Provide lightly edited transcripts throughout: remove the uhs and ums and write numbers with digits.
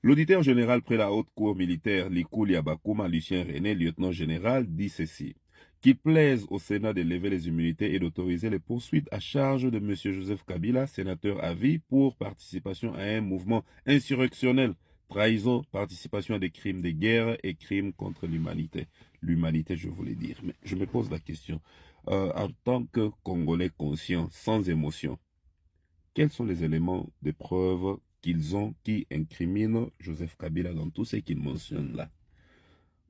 L'auditeur général près la haute cour militaire, Likuli Abakuma, Lucien René, lieutenant-général, dit ceci. Qu'il plaise au Sénat de lever les immunités et d'autoriser les poursuites à charge de M. Joseph Kabila, sénateur à vie, pour participation à un mouvement insurrectionnel, trahison, participation à des crimes de guerre et crimes contre l'humanité. L'humanité, je voulais dire. Mais je me pose la question. En tant que Congolais conscient, sans émotion, quels sont les éléments de preuve qu'ils ont qui incriminent Joseph Kabila dans tout ce qu'il mentionne là?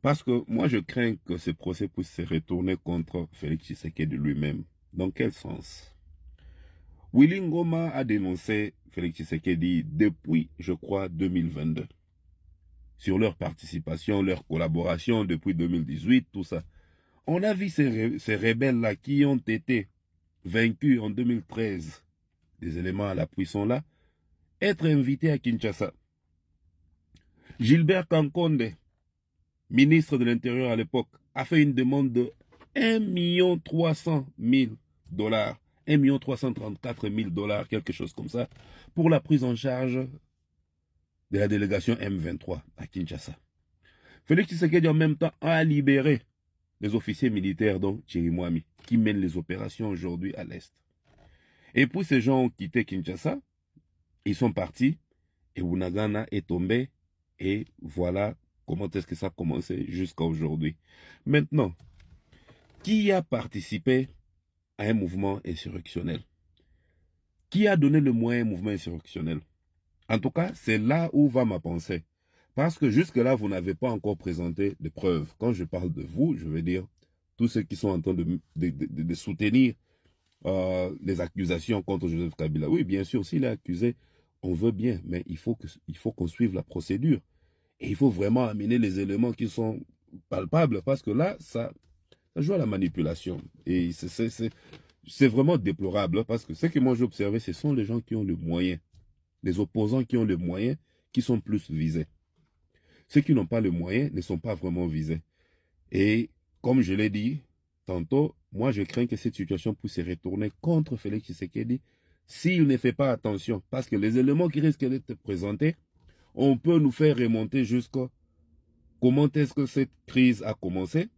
Parce que moi, je crains que ce procès puisse se retourner contre Félix Tshisekedi lui-même. Dans quel sens? Willy Ngoma a dénoncé Félix Tshisekedi depuis, je crois, 2022. Sur leur participation, leur collaboration depuis 2018, tout ça. On a vu ces rebelles-là qui ont été vaincus en 2013. Des éléments à l'appui sont là. Être invités à Kinshasa. Gilbert Kankonde, ministre de l'Intérieur à l'époque, a fait une demande de 1 300 000 $, 1 334 000 $, quelque chose comme ça, pour la prise en charge de la délégation M23 à Kinshasa. Félix Tshisekedi en même temps a libéré les officiers militaires dont Chirimwami, qui mènent les opérations aujourd'hui à l'Est. Et puis ces gens ont quitté Kinshasa, ils sont partis, et Bunagana est tombé, et voilà comment est-ce que ça a commencé jusqu'à aujourd'hui. Maintenant, qui a participé à un mouvement insurrectionnel? Qui a donné le moyen à un mouvement insurrectionnel? En tout cas, c'est là où va ma pensée. Parce que jusque-là, vous n'avez pas encore présenté de preuves. Quand je parle de vous, je veux dire tous ceux qui sont en train de soutenir les accusations contre Joseph Kabila. Oui, bien sûr, s'il est accusé, on veut bien, mais il faut qu'on suive la procédure. Et il faut vraiment amener les éléments qui sont palpables, parce que là, ça joue à la manipulation. Et c'est vraiment déplorable, parce que ce que moi j'ai observé, ce sont les gens qui ont le moyen, les opposants qui ont le moyen, qui sont plus visés. Ceux qui n'ont pas le moyen ne sont pas vraiment visés. Et comme je l'ai dit tantôt, moi je crains que cette situation puisse se retourner contre Félix Tshisekedi s'il ne fait pas attention. Parce que les éléments qui risquent d'être présentés, on peut nous faire remonter jusqu'à comment est-ce que cette crise a commencé,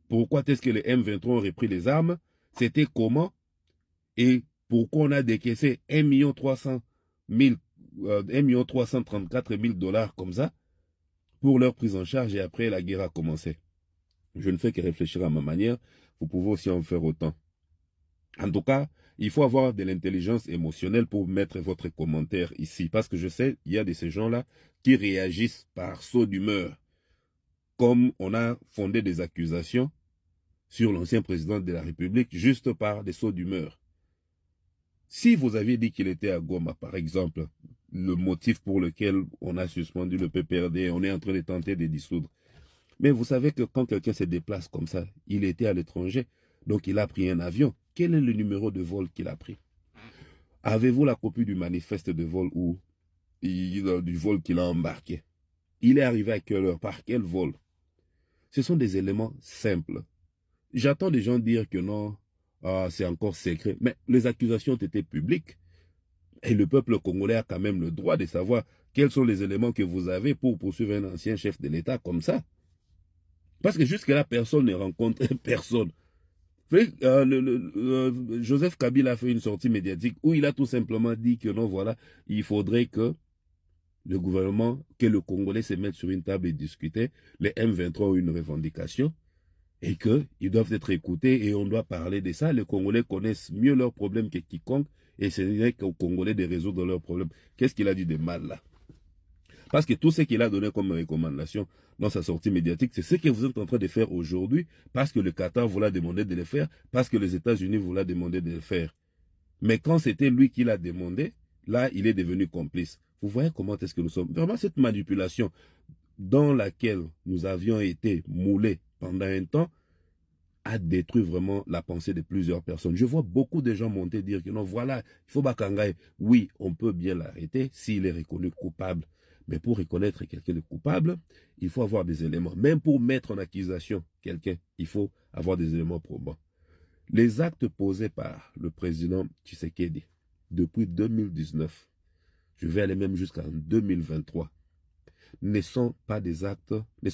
pourquoi est-ce que les M23 ont repris les armes, c'était comment, et pourquoi on a décaissé 1 300 000, 1 334 000 $ comme ça, pour leur prise en charge, et après la guerre a commencé. Je ne fais que réfléchir à ma manière, vous pouvez aussi en faire autant. En tout cas, il faut avoir de l'intelligence émotionnelle pour mettre votre commentaire ici, parce que je sais, il y a de ces gens-là qui réagissent par saut d'humeur, comme on a fondé des accusations sur l'ancien président de la République juste par des sauts d'humeur. Si vous aviez dit qu'il était à Goma, par exemple, le motif pour lequel on a suspendu le PPRD, on est en train de tenter de dissoudre. Mais vous savez que quand quelqu'un se déplace comme ça, il était à l'étranger, donc il a pris un avion. Quel est le numéro de vol qu'il a pris? Avez-vous la copie du manifeste de vol ou du vol qu'il a embarqué? Il est arrivé à quelle heure? Par quel vol? Ce sont des éléments simples. J'attends des gens dire que non, c'est encore secret. Mais les accusations ont été publiques. Et le peuple congolais a quand même le droit de savoir quels sont les éléments que vous avez pour poursuivre un ancien chef de l'État comme ça. Parce que jusque-là, personne ne rencontre personne. Joseph Kabila a fait une sortie médiatique où il a tout simplement dit que non, voilà, il faudrait que le gouvernement, que le Congolais se mette sur une table et discuter. Les M23 ont une revendication et qu'ils doivent être écoutés et on doit parler de ça. Les Congolais connaissent mieux leurs problèmes que quiconque et ce n'est qu'aux Congolais de résoudre leurs problèmes. Qu'est-ce qu'il a dit de mal là? Parce que tout ce qu'il a donné comme recommandation dans sa sortie médiatique, c'est ce que vous êtes en train de faire aujourd'hui, parce que le Qatar vous l'a demandé de le faire, parce que les États-Unis vous l'a demandé de le faire. Mais quand c'était lui qui l'a demandé, là, il est devenu complice. Vous voyez comment est-ce que nous sommes? Vraiment, cette manipulation dans laquelle nous avions été moulés pendant un temps a détruit vraiment la pensée de plusieurs personnes. Je vois beaucoup de gens monter dire que non, voilà, il faut Bakangaï. Oui, on peut bien l'arrêter s'il est reconnu coupable. Mais pour reconnaître quelqu'un de coupable, il faut avoir des éléments. Même pour mettre en accusation quelqu'un, il faut avoir des éléments probants. Les actes posés par le président Tshisekedi depuis 2019, je vais aller même jusqu'en 2023, ne sont pas des actes, ne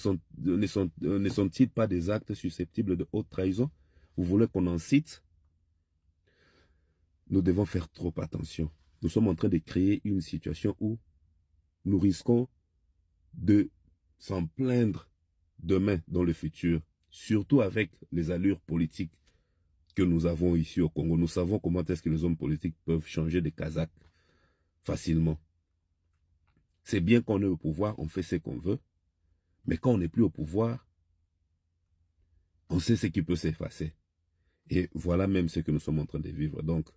sont-ils pas des actes susceptibles de haute trahison? Vous voulez qu'on en cite? Nous devons faire trop attention. Nous sommes en train de créer une situation où nous risquons de s'en plaindre demain dans le futur, surtout avec les allures politiques que nous avons ici au Congo. Nous savons comment est-ce que les hommes politiques peuvent changer de casaque facilement. C'est bien qu'on est au pouvoir, on fait ce qu'on veut, mais quand on n'est plus au pouvoir, on sait ce qui peut s'effacer. Et voilà même ce que nous sommes en train de vivre. Donc,